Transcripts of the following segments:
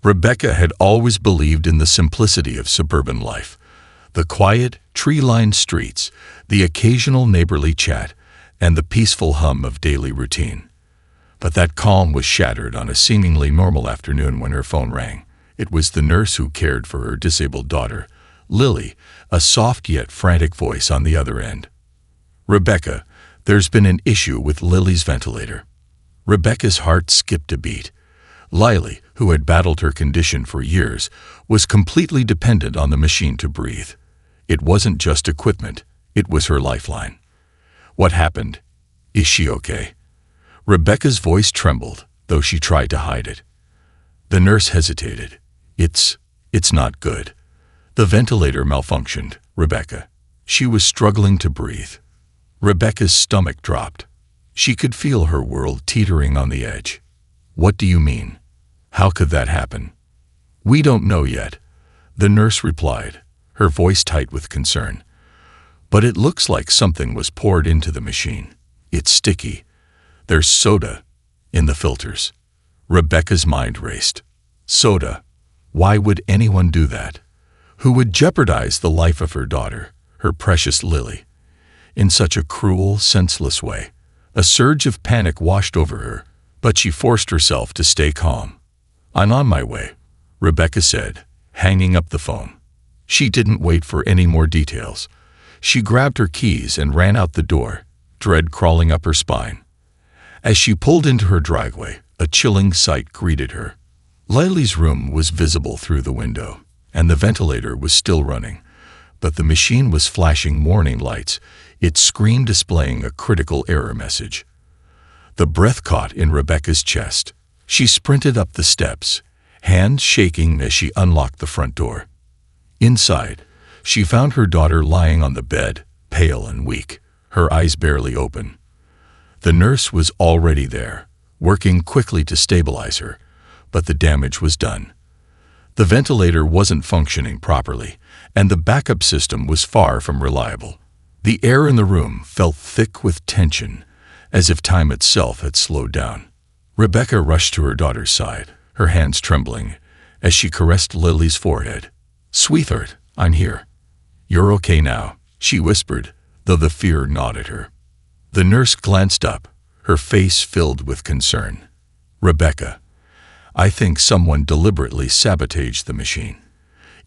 Rebecca had always believed in the simplicity of suburban life. The quiet, tree-lined streets, the occasional neighborly chat, and the peaceful hum of daily routine. But that calm was shattered on a seemingly normal afternoon when her phone rang. It was the nurse who cared for her disabled daughter, Lily, a soft yet frantic voice on the other end. "Rebecca, there's been an issue with Lily's ventilator." Rebecca's heart skipped a beat. Lily, who had battled her condition for years, was completely dependent on the machine to breathe. It wasn't just equipment, it was her lifeline. "What happened? Is she okay?" Rebecca's voice trembled, though she tried to hide it. The nurse hesitated. It's not good. The ventilator malfunctioned, Rebecca." She was struggling to breathe. Rebecca's stomach dropped. She could feel her world teetering on the edge. "What do you mean? How could that happen?" "We don't know yet," the nurse replied, her voice tight with concern. "But it looks like something was poured into the machine. It's sticky. There's soda in the filters." Rebecca's mind raced. Soda? Why would anyone do that? Who would jeopardize the life of her daughter, her precious Lily, in such a cruel, senseless way? A surge of panic washed over her, but she forced herself to stay calm. "I'm on my way," Rebecca said, hanging up the phone. She didn't wait for any more details. She grabbed her keys and ran out the door, dread crawling up her spine. As she pulled into her driveway, a chilling sight greeted her. Lily's room was visible through the window, and the ventilator was still running, but the machine was flashing warning lights, its screen displaying a critical error message. The breath caught in Rebecca's chest. She sprinted up the steps, hands shaking as she unlocked the front door. Inside, she found her daughter lying on the bed, pale and weak, her eyes barely open. The nurse was already there, working quickly to stabilize her, but the damage was done. The ventilator wasn't functioning properly, and the backup system was far from reliable. The air in the room felt thick with tension, as if time itself had slowed down. Rebecca rushed to her daughter's side, her hands trembling, as she caressed Lily's forehead. "Sweetheart, I'm here. You're okay now," she whispered, though the fear gnawed at her. The nurse glanced up, her face filled with concern. "Rebecca, I think someone deliberately sabotaged the machine.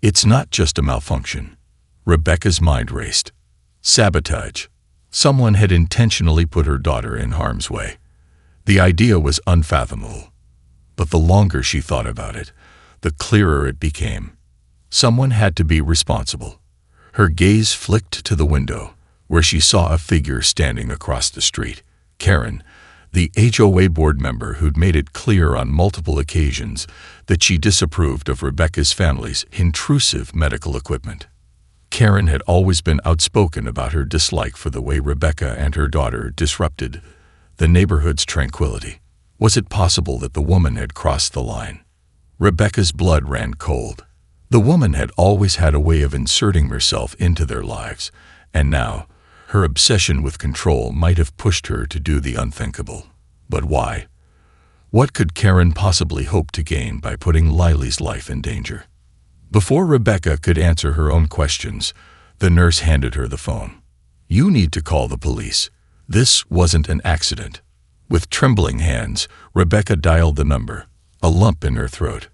It's not just a malfunction." Rebecca's mind raced. Sabotage. Someone had intentionally put her daughter in harm's way. The idea was unfathomable. But the longer she thought about it, the clearer it became. Someone had to be responsible. Her gaze flicked to the window, where she saw a figure standing across the street. Karen, the HOA board member who'd made it clear on multiple occasions that she disapproved of Rebecca's family's intrusive medical equipment. Karen had always been outspoken about her dislike for the way Rebecca and her daughter disrupted the neighborhood's tranquility. Was it possible that the woman had crossed the line? Rebecca's blood ran cold. The woman had always had a way of inserting herself into their lives, and now, her obsession with control might have pushed her to do the unthinkable. But why? What could Karen possibly hope to gain by putting Lily's life in danger? Before Rebecca could answer her own questions, the nurse handed her the phone. "You need to call the police. This wasn't an accident." With trembling hands, Rebecca dialed the number, a lump in her throat.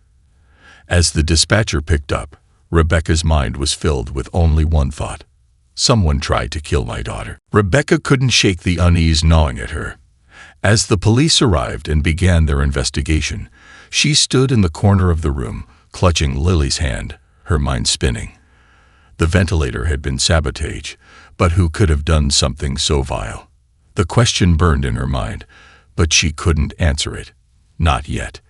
As the dispatcher picked up, Rebecca's mind was filled with only one thought. Someone tried to kill my daughter. Rebecca couldn't shake the unease gnawing at her. As the police arrived and began their investigation, she stood in the corner of the room, clutching Lily's hand, her mind spinning. The ventilator had been sabotaged, but who could have done something so vile? The question burned in her mind, but she couldn't answer it. Not yet.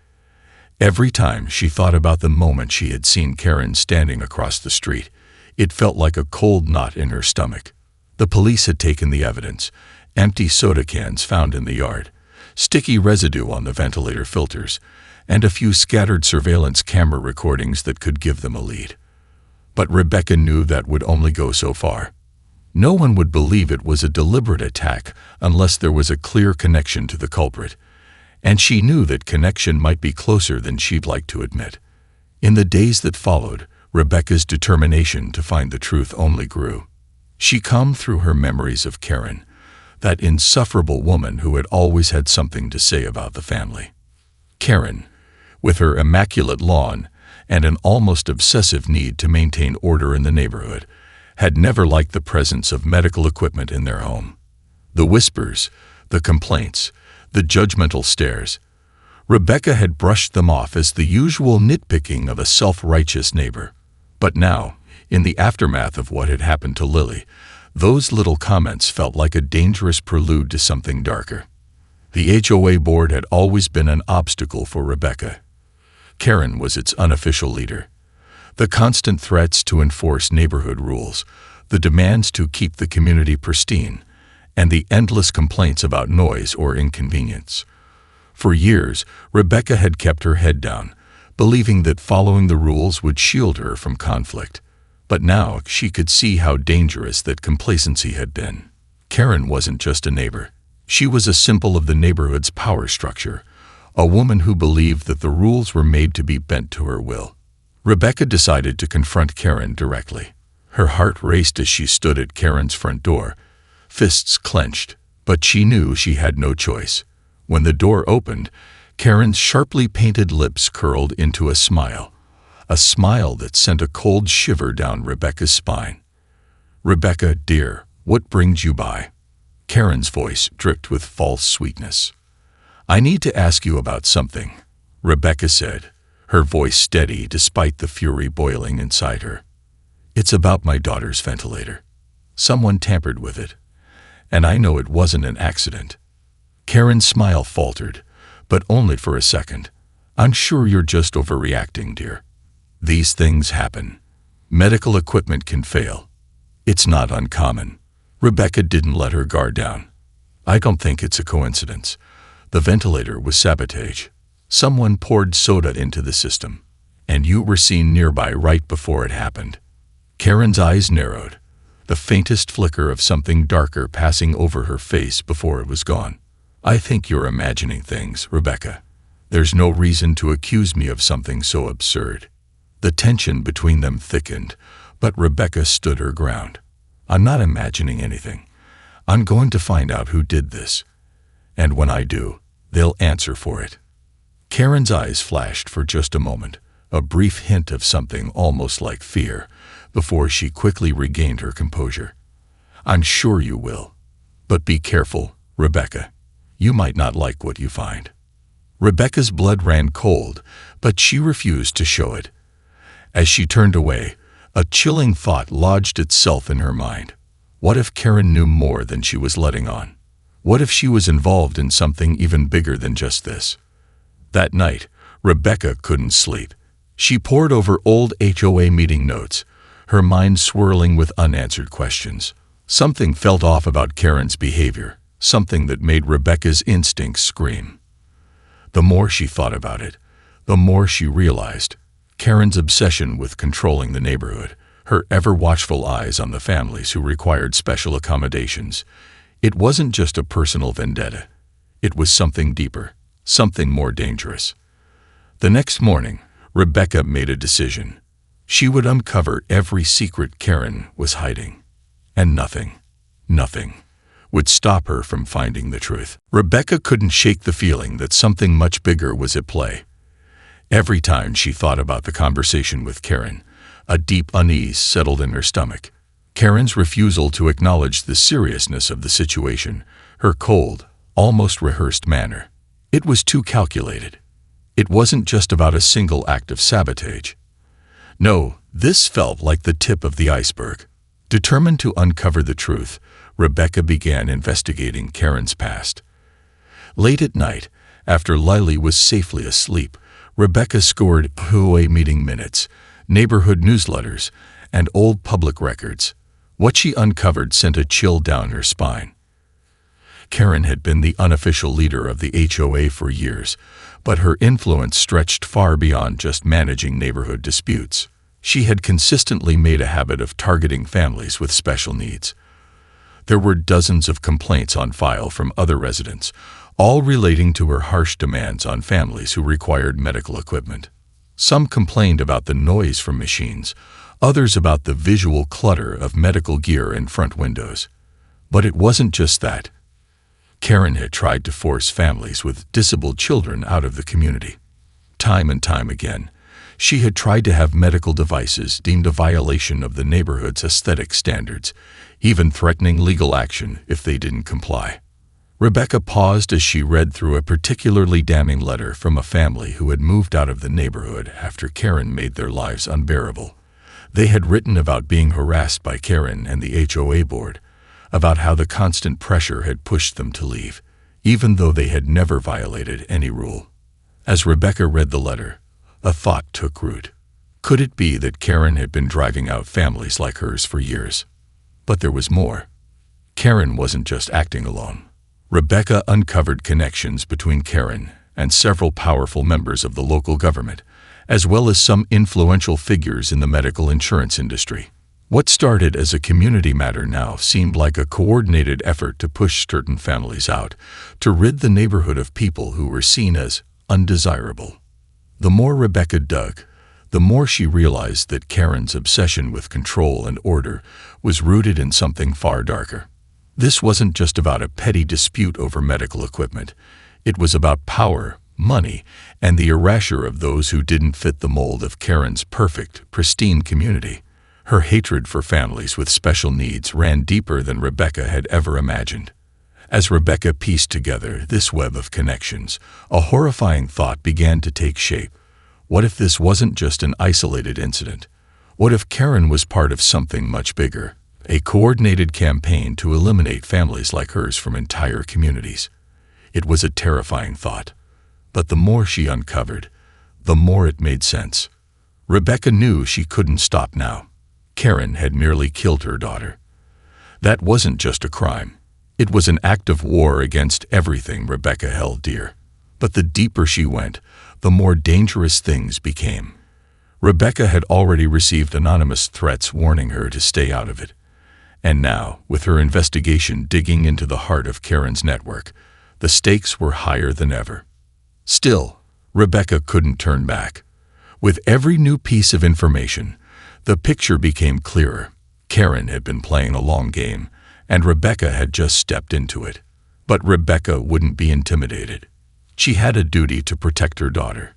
Every time she thought about the moment she had seen Karen standing across the street, it felt like a cold knot in her stomach. The police had taken the evidence: empty soda cans found in the yard, sticky residue on the ventilator filters, and a few scattered surveillance camera recordings that could give them a lead. But Rebecca knew that would only go so far. No one would believe it was a deliberate attack unless there was a clear connection to the culprit, and she knew that connection might be closer than she'd like to admit. In the days that followed, Rebecca's determination to find the truth only grew. She combed through her memories of Karen, that insufferable woman who had always had something to say about the family. Karen, with her immaculate lawn and an almost obsessive need to maintain order in the neighborhood, had never liked the presence of medical equipment in their home. The whispers, the complaints, the judgmental stares. Rebecca had brushed them off as the usual nitpicking of a self-righteous neighbor. But now, in the aftermath of what had happened to Lily, those little comments felt like a dangerous prelude to something darker. The HOA board had always been an obstacle for Rebecca. Karen was its unofficial leader. The constant threats to enforce neighborhood rules, the demands to keep the community pristine, and the endless complaints about noise or inconvenience. For years, Rebecca had kept her head down, believing that following the rules would shield her from conflict. But now she could see how dangerous that complacency had been. Karen wasn't just a neighbor. She was a symbol of the neighborhood's power structure, a woman who believed that the rules were made to be bent to her will. Rebecca decided to confront Karen directly. Her heart raced as she stood at Karen's front door, fists clenched, but she knew she had no choice. When the door opened, Karen's sharply painted lips curled into a smile that sent a cold shiver down Rebecca's spine. "Rebecca, dear, what brings you by?" Karen's voice dripped with false sweetness. "I need to ask you about something," Rebecca said, her voice steady despite the fury boiling inside her. "It's about my daughter's ventilator. Someone tampered with it, and I know it wasn't an accident." Karen's smile faltered, but only for a second. "I'm sure you're just overreacting, dear. These things happen. Medical equipment can fail. It's not uncommon." Rebecca didn't let her guard down. "I don't think it's a coincidence. The ventilator was sabotaged. Someone poured soda into the system, and you were seen nearby right before it happened." Karen's eyes narrowed, the faintest flicker of something darker passing over her face before it was gone. "I think you're imagining things, Rebecca. There's no reason to accuse me of something so absurd." The tension between them thickened, but Rebecca stood her ground. "I'm not imagining anything. I'm going to find out who did this. And when I do, they'll answer for it." Karen's eyes flashed for just a moment, a brief hint of something almost like fear, before she quickly regained her composure. "I'm sure you will. But be careful, Rebecca. You might not like what you find." Rebecca's blood ran cold, but she refused to show it. As she turned away, a chilling thought lodged itself in her mind. What if Karen knew more than she was letting on? What if she was involved in something even bigger than just this? That night, Rebecca couldn't sleep. She pored over old HOA meeting notes, her mind swirling with unanswered questions. Something felt off about Karen's behavior, something that made Rebecca's instincts scream. The more she thought about it, the more she realized Karen's obsession with controlling the neighborhood, her ever-watchful eyes on the families who required special accommodations. It wasn't just a personal vendetta. It was something deeper, something more dangerous. The next morning, Rebecca made a decision. She would uncover every secret Karen was hiding. And nothing would stop her from finding the truth. Rebecca couldn't shake the feeling that something much bigger was at play. Every time she thought about the conversation with Karen, a deep unease settled in her stomach. Karen's refusal to acknowledge the seriousness of the situation, her cold, almost rehearsed manner. It was too calculated. It wasn't just about a single act of sabotage. No, this felt like the tip of the iceberg. Determined to uncover the truth, Rebecca began investigating Karen's past. Late at night, after Lily was safely asleep, Rebecca scoured HOA meeting minutes, neighborhood newsletters, and old public records. What she uncovered sent a chill down her spine. Karen had been the unofficial leader of the HOA for years, but her influence stretched far beyond just managing neighborhood disputes. She had consistently made a habit of targeting families with special needs. There were dozens of complaints on file from other residents, all relating to her harsh demands on families who required medical equipment. Some complained about the noise from machines, others about the visual clutter of medical gear in front windows. But it wasn't just that. Karen had tried to force families with disabled children out of the community. Time and time again, she had tried to have medical devices deemed a violation of the neighborhood's aesthetic standards, even threatening legal action if they didn't comply. Rebecca paused as she read through a particularly damning letter from a family who had moved out of the neighborhood after Karen made their lives unbearable. They had written about being harassed by Karen and the HOA board, about how the constant pressure had pushed them to leave, even though they had never violated any rule. As Rebecca read the letter, a thought took root. Could it be that Karen had been driving out families like hers for years? But there was more. Karen wasn't just acting alone. Rebecca uncovered connections between Karen and several powerful members of the local government, as well as some influential figures in the medical insurance industry. What started as a community matter now seemed like a coordinated effort to push certain families out, to rid the neighborhood of people who were seen as undesirable. The more Rebecca dug, the more she realized that Karen's obsession with control and order was rooted in something far darker. This wasn't just about a petty dispute over medical equipment. It was about power, money, and the erasure of those who didn't fit the mold of Karen's perfect, pristine community. Her hatred for families with special needs ran deeper than Rebecca had ever imagined. As Rebecca pieced together this web of connections, a horrifying thought began to take shape. What if this wasn't just an isolated incident? What if Karen was part of something much bigger? A coordinated campaign to eliminate families like hers from entire communities. It was a terrifying thought, but the more she uncovered, the more it made sense. Rebecca knew she couldn't stop now. Karen had merely killed her daughter. That wasn't just a crime. It was an act of war against everything Rebecca held dear. But the deeper she went, the more dangerous things became. Rebecca had already received anonymous threats warning her to stay out of it. And now, with her investigation digging into the heart of Karen's network, the stakes were higher than ever. Still, Rebecca couldn't turn back. With every new piece of information, the picture became clearer. Karen had been playing a long game, and Rebecca had just stepped into it. But Rebecca wouldn't be intimidated. She had a duty to protect her daughter,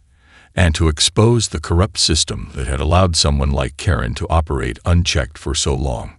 and to expose the corrupt system that had allowed someone like Karen to operate unchecked for so long.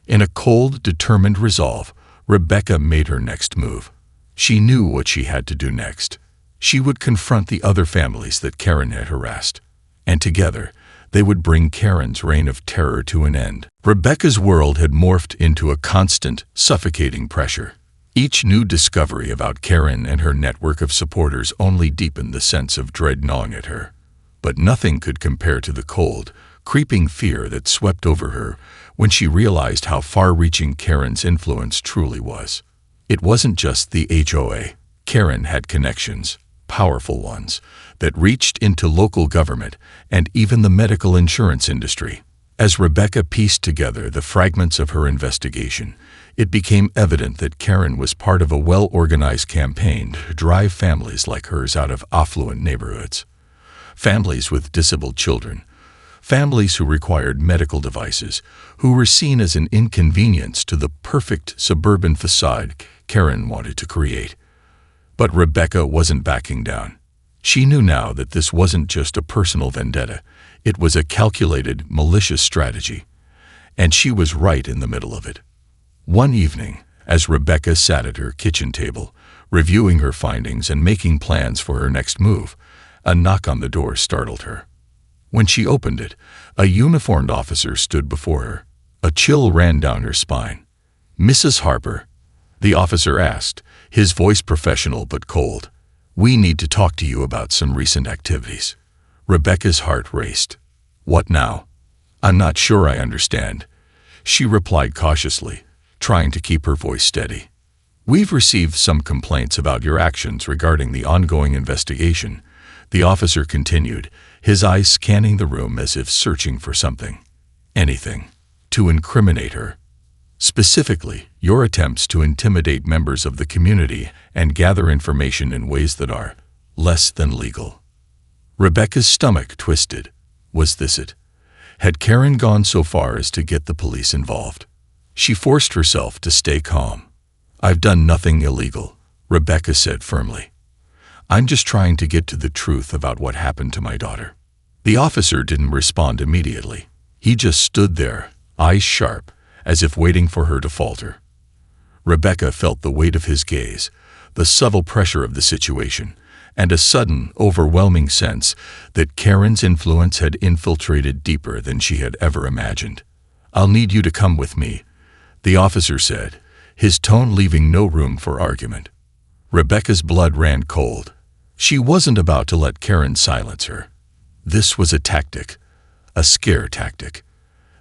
In a cold, determined resolve, Rebecca made her next move. She knew what she had to do next. She would confront the other families that Karen had harassed, and together, they would bring Karen's reign of terror to an end. Rebecca's world had morphed into a constant, suffocating pressure. Each new discovery about Karen and her network of supporters only deepened the sense of dread gnawing at her. But nothing could compare to the cold, creeping fear that swept over her when she realized how far-reaching Karen's influence truly was. It wasn't just the HOA. Karen had connections, powerful ones, that reached into local government and even the medical insurance industry. As Rebecca pieced together the fragments of her investigation, it became evident that Karen was part of a well-organized campaign to drive families like hers out of affluent neighborhoods. Families with disabled children, families who required medical devices, who were seen as an inconvenience to the perfect suburban facade Karen wanted to create. But Rebecca wasn't backing down. She knew now that this wasn't just a personal vendetta, it was a calculated, malicious strategy. And she was right in the middle of it. One evening, as Rebecca sat at her kitchen table, reviewing her findings and making plans for her next move, a knock on the door startled her. When she opened it, a uniformed officer stood before her. A chill ran down her spine. "Mrs. Harper?" the officer asked, his voice professional but cold. "We need to talk to you about some recent activities." Rebecca's heart raced. "What now?" "I'm not sure I understand," she replied cautiously, trying to keep her voice steady. "We've received some complaints about your actions regarding the ongoing investigation," the officer continued, his eyes scanning the room as if searching for something. "Anything to incriminate her. Specifically, your attempts to intimidate members of the community and gather information in ways that are less than legal." Rebecca's stomach twisted. Was this it? Had Karen gone so far as to get the police involved? She forced herself to stay calm. "I've done nothing illegal," Rebecca said firmly. "I'm just trying to get to the truth about what happened to my daughter." The officer didn't respond immediately. He just stood there, eyes sharp, as if waiting for her to falter. Rebecca felt the weight of his gaze, the subtle pressure of the situation, and a sudden, overwhelming sense that Karen's influence had infiltrated deeper than she had ever imagined. "I'll need you to come with me," the officer said, his tone leaving no room for argument. Rebecca's blood ran cold. She wasn't about to let Karen silence her. This was a tactic, a scare tactic.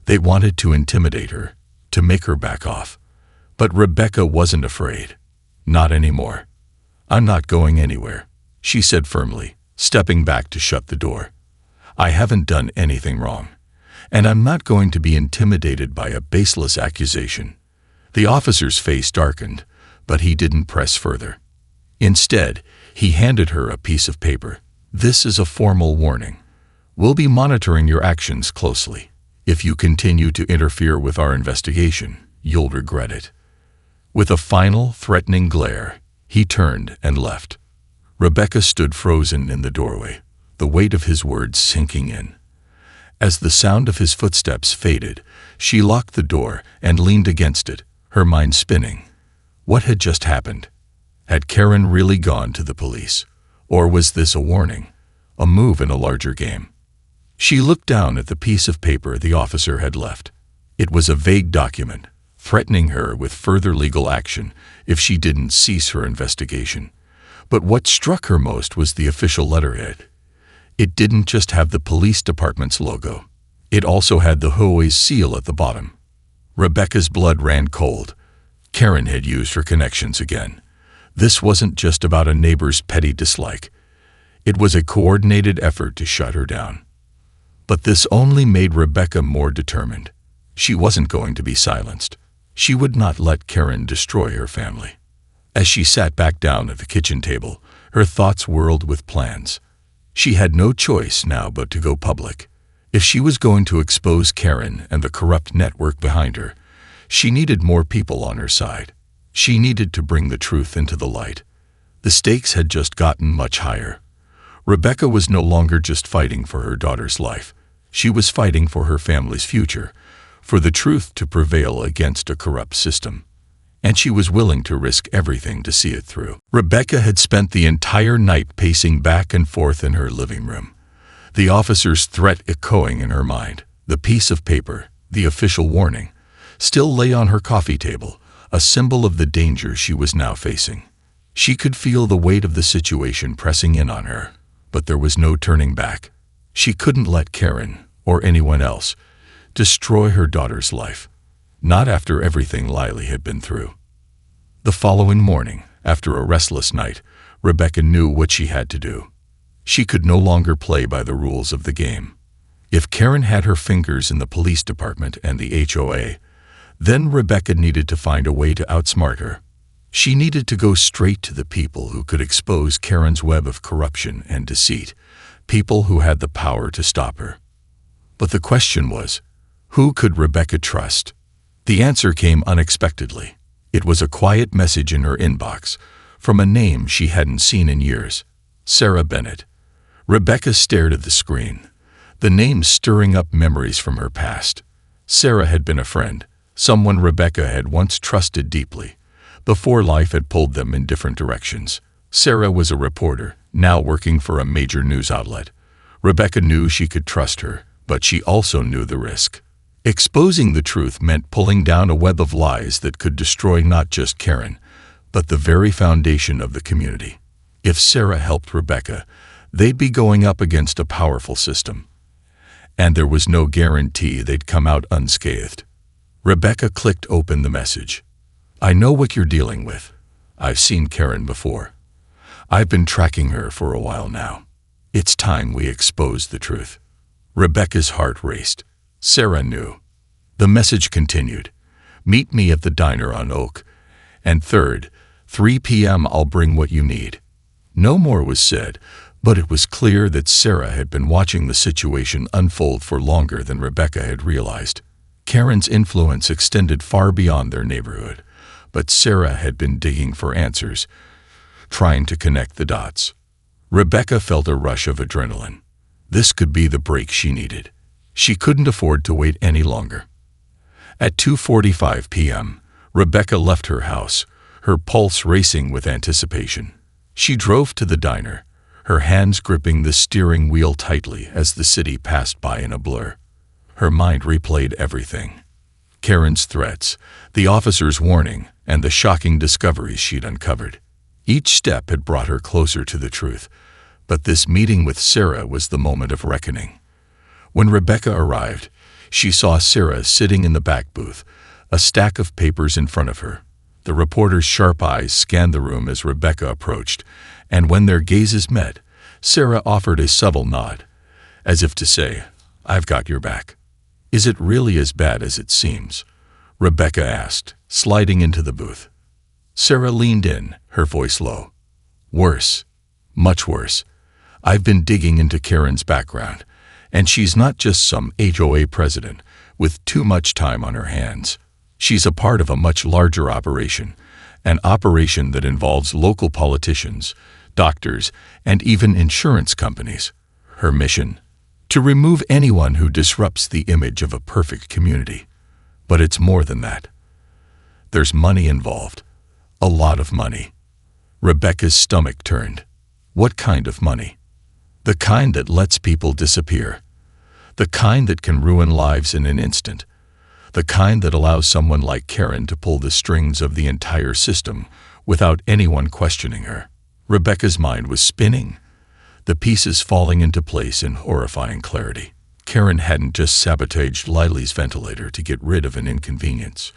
They wanted to intimidate her, to make her back off. But Rebecca wasn't afraid. Not anymore. "I'm not going anywhere," she said firmly, stepping back to shut the door. "I haven't done anything wrong, and I'm not going to be intimidated by a baseless accusation." The officer's face darkened, but he didn't press further. Instead, he handed her a piece of paper. "This is a formal warning. We'll be monitoring your actions closely. If you continue to interfere with our investigation, you'll regret it." With a final, threatening glare, he turned and left. Rebecca stood frozen in the doorway, the weight of his words sinking in. As the sound of his footsteps faded, she locked the door and leaned against it, her mind spinning. What had just happened? Had Karen really gone to the police? Or was this a warning, a move in a larger game? She looked down at the piece of paper the officer had left. It was a vague document, threatening her with further legal action if she didn't cease her investigation. But what struck her most was the official letterhead. It didn't just have the police department's logo. It also had the HOA's seal at the bottom. Rebecca's blood ran cold. Karen had used her connections again. This wasn't just about a neighbor's petty dislike. It was a coordinated effort to shut her down. But this only made Rebecca more determined. She wasn't going to be silenced. She would not let Karen destroy her family. As she sat back down at the kitchen table, her thoughts whirled with plans. She had no choice now but to go public. If she was going to expose Karen and the corrupt network behind her, she needed more people on her side. She needed to bring the truth into the light. The stakes had just gotten much higher. Rebecca was no longer just fighting for her daughter's life. She was fighting for her family's future, for the truth to prevail against a corrupt system. And she was willing to risk everything to see it through. Rebecca had spent the entire night pacing back and forth in her living room, the officer's threat echoing in her mind. The piece of paper, the official warning, still lay on her coffee table, a symbol of the danger she was now facing. She could feel the weight of the situation pressing in on her, but there was no turning back. She couldn't let Karen, or anyone else, destroy her daughter's life. Not after everything Lily had been through. The following morning, after a restless night, Rebecca knew what she had to do. She could no longer play by the rules of the game. If Karen had her fingers in the police department and the HOA, then Rebecca needed to find a way to outsmart her. She needed to go straight to the people who could expose Karen's web of corruption and deceit, people who had the power to stop her. But the question was, who could Rebecca trust? The answer came unexpectedly. It was a quiet message in her inbox, from a name she hadn't seen in years. Sarah Bennett. Rebecca stared at the screen, the name stirring up memories from her past. Sarah had been a friend, someone Rebecca had once trusted deeply, before life had pulled them in different directions. Sarah was a reporter, now working for a major news outlet. Rebecca knew she could trust her, but she also knew the risk. Exposing the truth meant pulling down a web of lies that could destroy not just Karen, but the very foundation of the community. If Sarah helped Rebecca, they'd be going up against a powerful system. And there was no guarantee they'd come out unscathed. Rebecca clicked open the message. "I know what you're dealing with. I've seen Karen before. I've been tracking her for a while now. It's time we expose the truth." Rebecca's heart raced. Sarah knew. The message continued. "Meet me at the diner on Oak. And 3rd, 3 p.m. I'll bring what you need." No more was said, But it was clear that Sarah had been watching the situation unfold for longer than Rebecca had realized. Karen's influence extended far beyond their neighborhood, but Sarah had been digging for answers, trying to connect the dots. Rebecca felt a rush of adrenaline. This could be the break she needed. She couldn't afford to wait any longer. At 2:45 p.m., Rebecca left her house, her pulse racing with anticipation. She drove to the diner, her hands gripping the steering wheel tightly as the city passed by in a blur. Her mind replayed everything. Karen's threats, the officer's warning, and the shocking discoveries she'd uncovered. Each step had brought her closer to the truth, but this meeting with Sarah was the moment of reckoning. When Rebecca arrived, she saw Sarah sitting in the back booth, a stack of papers in front of her. The reporter's sharp eyes scanned the room as Rebecca approached, and when their gazes met, Sarah offered a subtle nod, as if to say, "I've got your back." "Is it really as bad as it seems?" Rebecca asked, sliding into the booth. Sarah leaned in, her voice low. "Worse. Much worse. I've been digging into Karen's background, and she's not just some HOA president with too much time on her hands. She's a part of a much larger operation, an operation that involves local politicians, doctors, and even insurance companies. Her mission? To remove anyone who disrupts the image of a perfect community. But it's more than that. There's money involved. A lot of money." Rebecca's stomach turned. What kind of money? The kind that lets people disappear. The kind that can ruin lives in an instant. The kind that allows someone like Karen to pull the strings of the entire system without anyone questioning her. Rebecca's mind was spinning, the pieces falling into place in horrifying clarity. Karen hadn't just sabotaged Lily's ventilator to get rid of an inconvenience.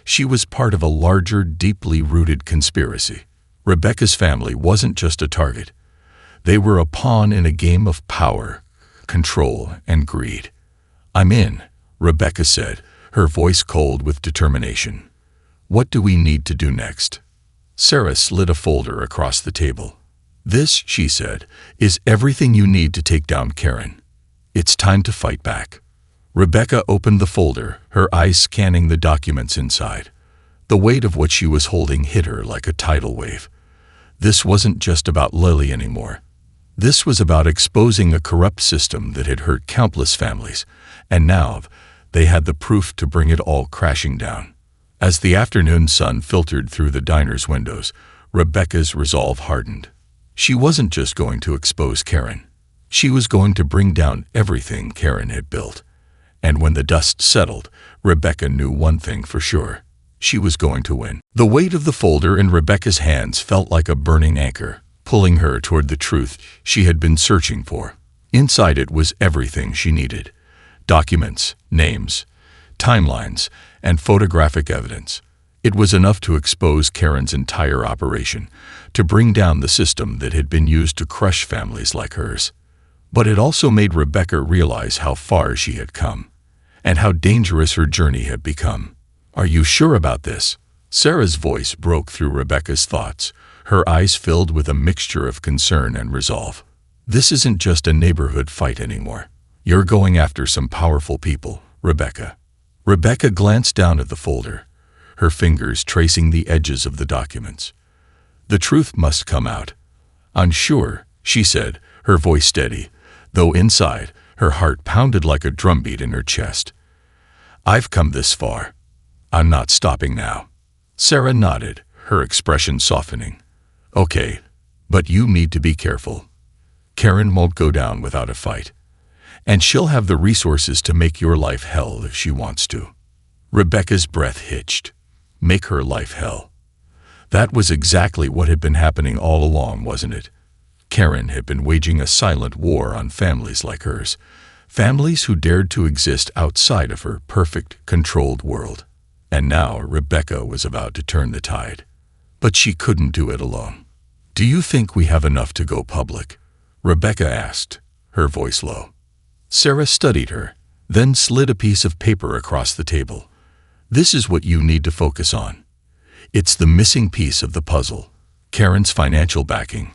She was part of a larger, deeply rooted conspiracy. Rebecca's family wasn't just a target. They were a pawn in a game of power, control, and greed. "I'm in," Rebecca said, her voice cold with determination. "What do we need to do next?" Sarah slid a folder across the table. "This," she said, "is everything you need to take down Karen. It's time to fight back." Rebecca opened the folder, her eyes scanning the documents inside. The weight of what she was holding hit her like a tidal wave. This wasn't just about Lily anymore. This was about exposing a corrupt system that had hurt countless families, and now they had the proof to bring it all crashing down. As the afternoon sun filtered through the diner's windows, Rebecca's resolve hardened. She wasn't just going to expose Karen. She was going to bring down everything Karen had built. And when the dust settled, Rebecca knew one thing for sure. She was going to win. The weight of the folder in Rebecca's hands felt like a burning anchor, pulling her toward the truth she had been searching for. Inside it was everything she needed: documents, names, timelines, and photographic evidence. It was enough to expose Karen's entire operation, to bring down the system that had been used to crush families like hers. But it also made Rebecca realize how far she had come, and how dangerous her journey had become. "Are you sure about this?" Sarah's voice broke through Rebecca's thoughts, her eyes filled with a mixture of concern and resolve. "This isn't just a neighborhood fight anymore. You're going after some powerful people, Rebecca." Rebecca glanced down at the folder, her fingers tracing the edges of the documents. "The truth must come out." "I'm sure," she said, her voice steady, though inside, her heart pounded like a drumbeat in her chest. "I've come this far. I'm not stopping now." Sarah nodded, her expression softening. "Okay, but you need to be careful. Karen won't go down without a fight. And she'll have the resources to make your life hell if she wants to." Rebecca's breath hitched. Make her life hell. That was exactly what had been happening all along, wasn't it? Karen had been waging a silent war on families like hers, families who dared to exist outside of her perfect, controlled world. And now Rebecca was about to turn the tide. But she couldn't do it alone. "Do you think we have enough to go public?" Rebecca asked, her voice low. Sarah studied her, then slid a piece of paper across the table. "This is what you need to focus on. It's the missing piece of the puzzle. Karen's financial backing,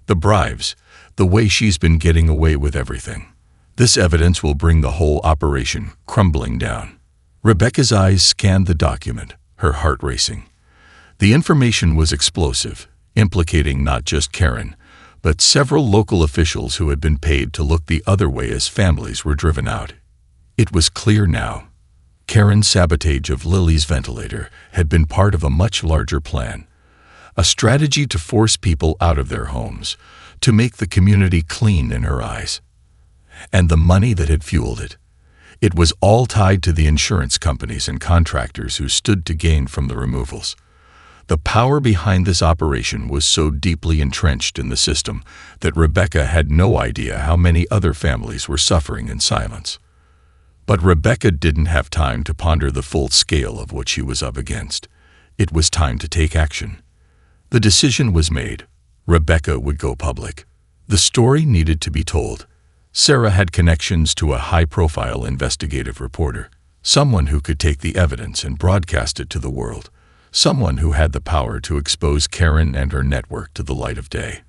the bribes, the way she's been getting away with everything. This evidence will bring the whole operation crumbling down. Rebecca's eyes scanned the document, her heart racing. The information was explosive, implicating not just Karen, but several local officials who had been paid to look the other way as families were driven out. It was clear now. Karen's sabotage of Lily's ventilator had been part of a much larger plan, a strategy to force people out of their homes, to make the community clean in her eyes. And the money that had fueled it. It was all tied to the insurance companies and contractors who stood to gain from the removals. The power behind this operation was so deeply entrenched in the system that Rebecca had no idea how many other families were suffering in silence. But Rebecca didn't have time to ponder the full scale of what she was up against. It was time to take action. The decision was made. Rebecca would go public. The story needed to be told. Sarah had connections to a high-profile investigative reporter, someone who could take the evidence and broadcast it to the world. Someone who had the power to expose Karen and her network to the light of day.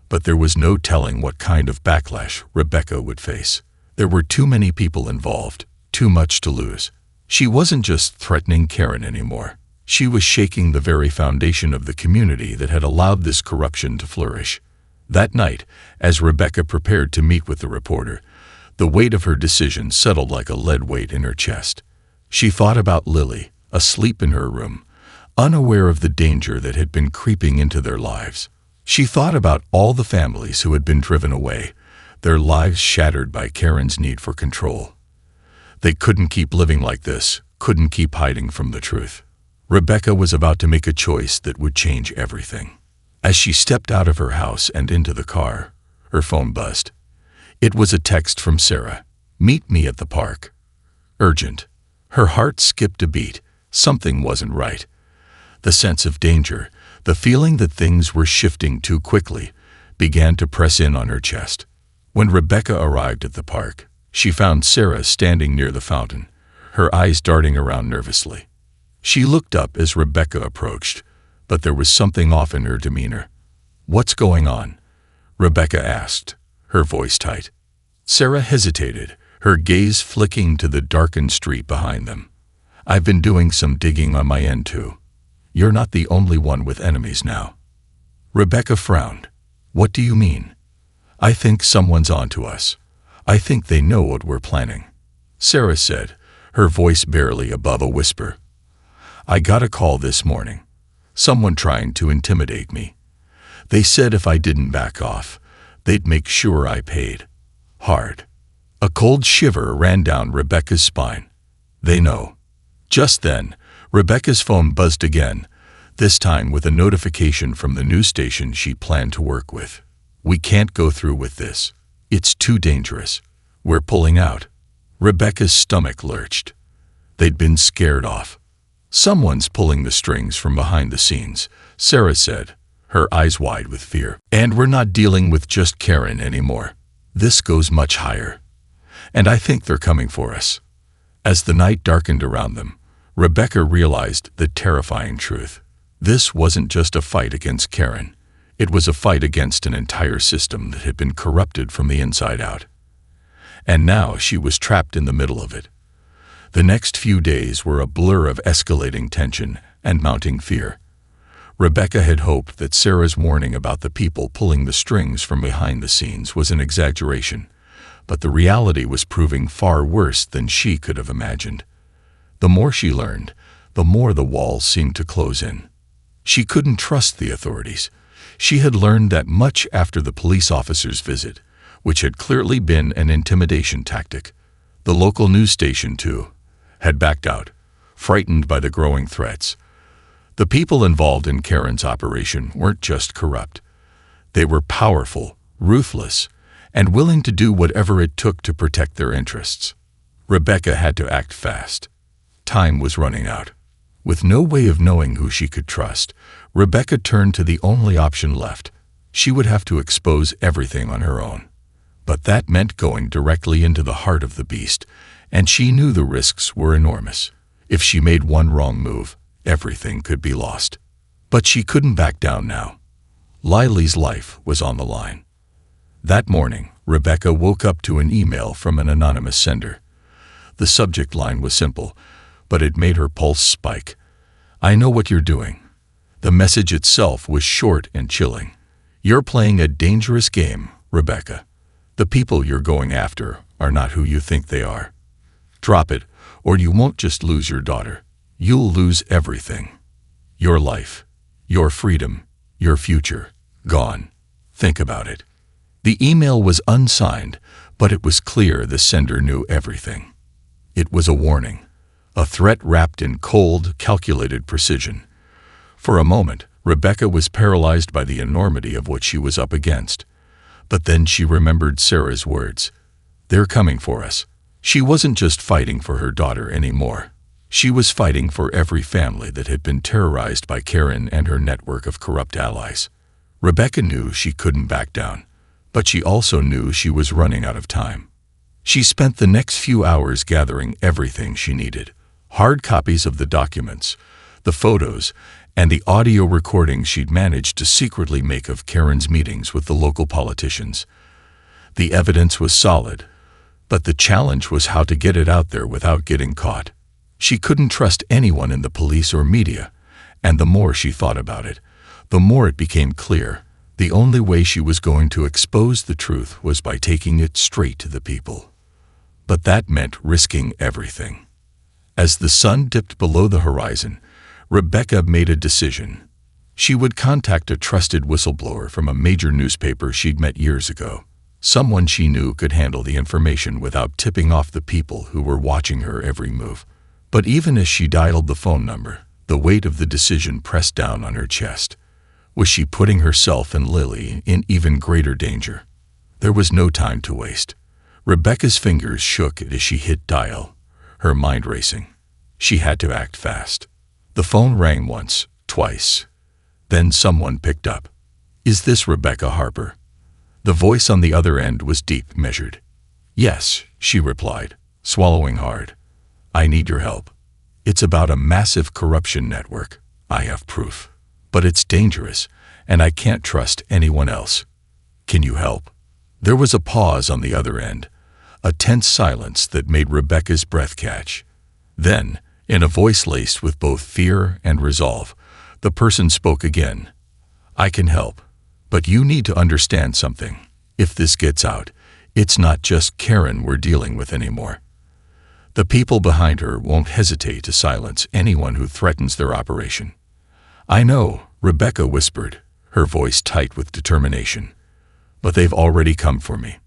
But there was no telling what kind of backlash Rebecca would face. There were too many people involved, too much to lose. She wasn't just threatening Karen anymore. She was shaking the very foundation of the community that had allowed this corruption to flourish. That night, as Rebecca prepared to meet with the reporter, the weight of her decision settled like a lead weight in her chest. She thought about Lily, asleep in her room, unaware of the danger that had been creeping into their lives. She thought about all the families who had been driven away, their lives shattered by Karen's need for control. They couldn't keep living like this, couldn't keep hiding from the truth. Rebecca was about to make a choice that would change everything. As she stepped out of her house and into the car, her phone buzzed. It was a text from Sarah. "Meet me at the park. Urgent." Her heart skipped a beat. Something wasn't right. The sense of danger, the feeling that things were shifting too quickly, began to press in on her chest. When Rebecca arrived at the park, she found Sarah standing near the fountain, her eyes darting around nervously. She looked up as Rebecca approached, but there was something off in her demeanor. "What's going on?" Rebecca asked, her voice tight. Sarah hesitated, her gaze flicking to the darkened street behind them. "I've been doing some digging on my end too. You're not the only one with enemies now." Rebecca frowned. "What do you mean?" "I think someone's on to us. I think they know what we're planning," Sarah said, her voice barely above a whisper. "I got a call this morning. Someone trying to intimidate me. They said if I didn't back off, they'd make sure I paid. Hard." A cold shiver ran down Rebecca's spine. "They know." Just then, Rebecca's phone buzzed again, this time with a notification from the news station she planned to work with. "We can't go through with this. It's too dangerous. We're pulling out." Rebecca's stomach lurched. They'd been scared off. "Someone's pulling the strings from behind the scenes," Sarah said, her eyes wide with fear. "And we're not dealing with just Karen anymore. This goes much higher. And I think they're coming for us." As the night darkened around them, Rebecca realized the terrifying truth. This wasn't just a fight against Karen. It was a fight against an entire system that had been corrupted from the inside out. And now she was trapped in the middle of it. The next few days were a blur of escalating tension and mounting fear. Rebecca had hoped that Sarah's warning about the people pulling the strings from behind the scenes was an exaggeration, but the reality was proving far worse than she could have imagined. The more she learned, the more the walls seemed to close in. She couldn't trust the authorities. She had learned that much after the police officer's visit, which had clearly been an intimidation tactic. The local news station, too, had backed out, frightened by the growing threats. The people involved in Karen's operation weren't just corrupt. They were powerful, ruthless, and willing to do whatever it took to protect their interests. Rebecca had to act fast. Time was running out. With no way of knowing who she could trust, Rebecca turned to the only option left. She would have to expose everything on her own. But that meant going directly into the heart of the beast, and she knew the risks were enormous. If she made one wrong move, everything could be lost. But she couldn't back down now. Lily's life was on the line. That morning, Rebecca woke up to an email from an anonymous sender. The subject line was simple, but it made her pulse spike. "I know what you're doing." The message itself was short and chilling. "You're playing a dangerous game, Rebecca. The people you're going after are not who you think they are. Drop it, or you won't just lose your daughter. You'll lose everything. Your life, your freedom, your future, gone. Think about it." The email was unsigned, but it was clear the sender knew everything. It was a warning, a threat wrapped in cold, calculated precision. For a moment, Rebecca was paralyzed by the enormity of what she was up against. But then she remembered Sarah's words. "They're coming for us." She wasn't just fighting for her daughter anymore. She was fighting for every family that had been terrorized by Karen and her network of corrupt allies. Rebecca knew she couldn't back down, but she also knew she was running out of time. She spent the next few hours gathering everything she needed: hard copies of the documents, the photos, and the audio recordings she'd managed to secretly make of Karen's meetings with the local politicians. The evidence was solid, but the challenge was how to get it out there without getting caught. She couldn't trust anyone in the police or media, and the more she thought about it, the more it became clear the only way she was going to expose the truth was by taking it straight to the people. But that meant risking everything. As the sun dipped below the horizon, Rebecca made a decision. She would contact a trusted whistleblower from a major newspaper she'd met years ago, someone she knew could handle the information without tipping off the people who were watching her every move. But even as she dialed the phone number, the weight of the decision pressed down on her chest. Was she putting herself and Lily in even greater danger? There was no time to waste. Rebecca's fingers shook as she hit dial, her mind racing. She had to act fast. The phone rang once, twice. Then someone picked up. "Is this Rebecca Harper?" The voice on the other end was deep, measured. "Yes," she replied, swallowing hard. "I need your help. It's about a massive corruption network. I have proof. But it's dangerous, and I can't trust anyone else. Can you help?" There was a pause on the other end, a tense silence that made Rebecca's breath catch. Then, in a voice laced with both fear and resolve, the person spoke again. "I can help, but you need to understand something. If this gets out, it's not just Karen we're dealing with anymore. The people behind her won't hesitate to silence anyone who threatens their operation." "I know," Rebecca whispered, her voice tight with determination. "But they've already come for me.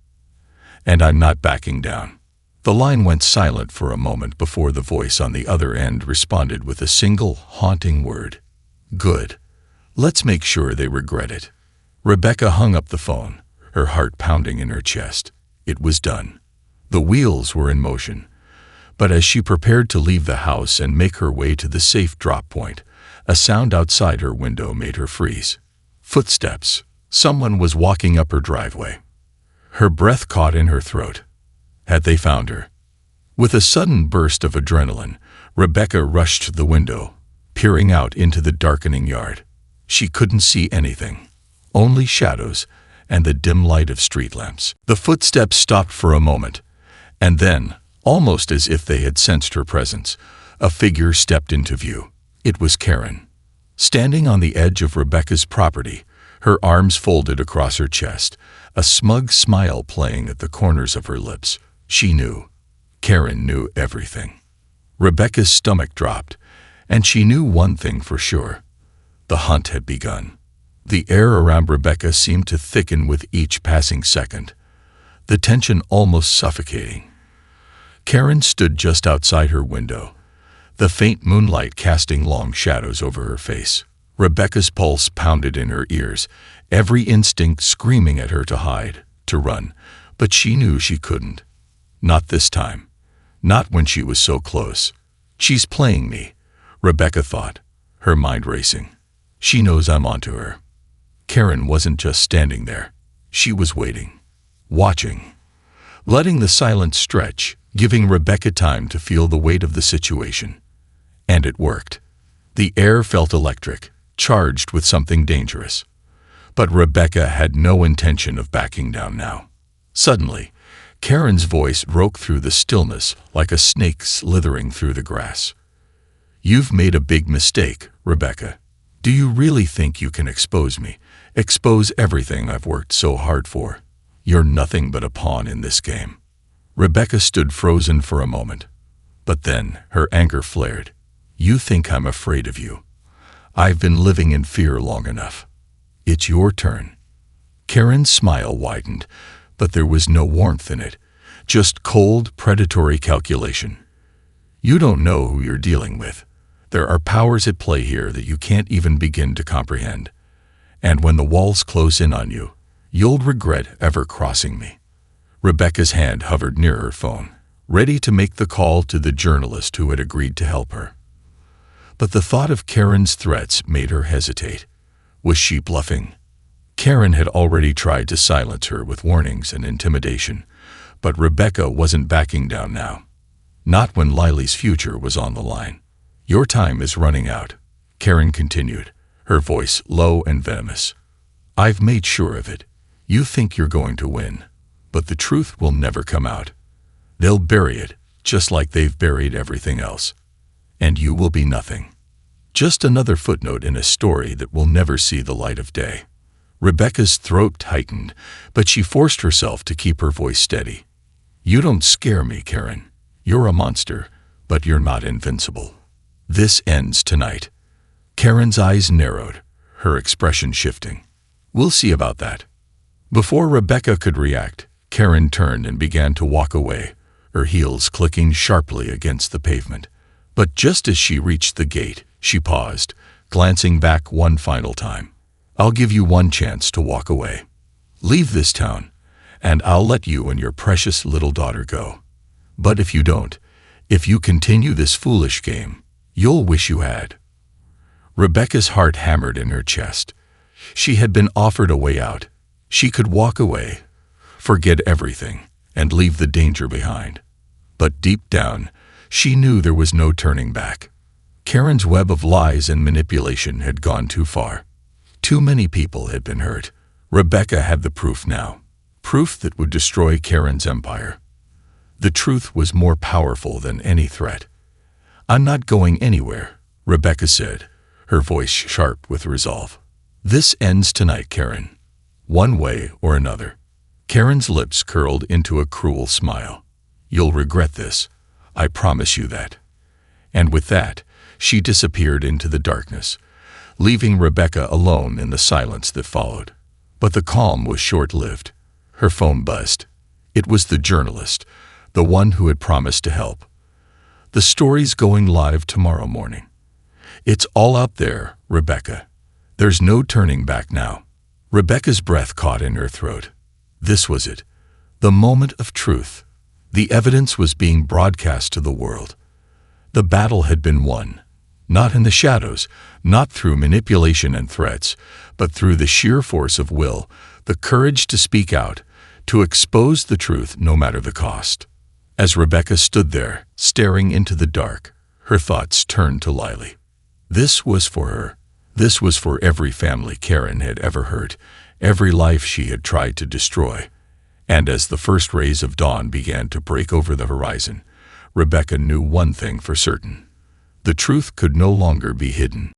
And I'm not backing down." The line went silent for a moment before the voice on the other end responded with a single, haunting word. "Good. Let's make sure they regret it." Rebecca hung up the phone, her heart pounding in her chest. It was done. The wheels were in motion. But as she prepared to leave the house and make her way to the safe drop point, a sound outside her window made her freeze. Footsteps. Someone was walking up her driveway. Her breath caught in her throat. Had they found her? With a sudden burst of adrenaline, Rebecca rushed to the window, peering out into the darkening yard. She couldn't see anything, only shadows and the dim light of street lamps. The footsteps stopped for a moment, and then, almost as if they had sensed her presence, a figure stepped into view. It was Karen. Standing on the edge of Rebecca's property, her arms folded across her chest, a smug smile playing at the corners of her lips. She knew. Karen knew everything. Rebecca's stomach dropped, and she knew one thing for sure. The hunt had begun. The air around Rebecca seemed to thicken with each passing second, the tension almost suffocating. Karen stood just outside her window, the faint moonlight casting long shadows over her face. Rebecca's pulse pounded in her ears, every instinct screaming at her to hide, to run, but she knew she couldn't. Not this time. Not when she was so close. "She's playing me," Rebecca thought, her mind racing. "She knows I'm onto her." Karen wasn't just standing there. She was waiting, watching, letting the silence stretch, giving Rebecca time to feel the weight of the situation. And it worked. The air felt electric, charged with something dangerous. But Rebecca had no intention of backing down now. Suddenly, Karen's voice broke through the stillness like a snake slithering through the grass. "You've made a big mistake, Rebecca. Do you really think you can expose me? Expose everything I've worked so hard for? You're nothing but a pawn in this game." Rebecca stood frozen for a moment. But then her anger flared. "You think I'm afraid of you? I've been living in fear long enough. It's your turn." Karen's smile widened, but there was no warmth in it, just cold, predatory calculation. "You don't know who you're dealing with. There are powers at play here that you can't even begin to comprehend. And when the walls close in on you, you'll regret ever crossing me." Rebecca's hand hovered near her phone, ready to make the call to the journalist who had agreed to help her. But the thought of Karen's threats made her hesitate. Was she bluffing? Karen had already tried to silence her with warnings and intimidation, but Rebecca wasn't backing down now. Not when Lily's future was on the line. "Your time is running out," Karen continued, her voice low and venomous. "I've made sure of it. You think you're going to win, but the truth will never come out. They'll bury it, just like they've buried everything else. And you will be nothing. Just another footnote in a story that will never see the light of day." Rebecca's throat tightened, but she forced herself to keep her voice steady. "You don't scare me, Karen. You're a monster, but you're not invincible. This ends tonight." Karen's eyes narrowed, her expression shifting. "We'll see about that." Before Rebecca could react, Karen turned and began to walk away, her heels clicking sharply against the pavement. But just as she reached the gate, she paused, glancing back one final time. "I'll give you one chance to walk away. Leave this town, and I'll let you and your precious little daughter go. But if you don't, if you continue this foolish game, you'll wish you had." Rebecca's heart hammered in her chest. She had been offered a way out. She could walk away, forget everything, and leave the danger behind. But deep down, she knew there was no turning back. Karen's web of lies and manipulation had gone too far. Too many people had been hurt. Rebecca had the proof now. Proof that would destroy Karen's empire. The truth was more powerful than any threat. "I'm not going anywhere," Rebecca said, her voice sharp with resolve. "This ends tonight, Karen. One way or another." Karen's lips curled into a cruel smile. "You'll regret this. I promise you that." And with that, she disappeared into the darkness, leaving Rebecca alone in the silence that followed. But the calm was short-lived. Her phone buzzed. It was the journalist, the one who had promised to help. "The story's going live tomorrow morning. It's all out there, Rebecca. There's no turning back now." Rebecca's breath caught in her throat. This was it. The moment of truth. The evidence was being broadcast to the world. The battle had been won. Not in the shadows, not through manipulation and threats, but through the sheer force of will, the courage to speak out, to expose the truth no matter the cost. As Rebecca stood there, staring into the dark, her thoughts turned to Lily. This was for her. This was for every family Karen had ever hurt, every life she had tried to destroy. And as the first rays of dawn began to break over the horizon, Rebecca knew one thing for certain. The truth could no longer be hidden.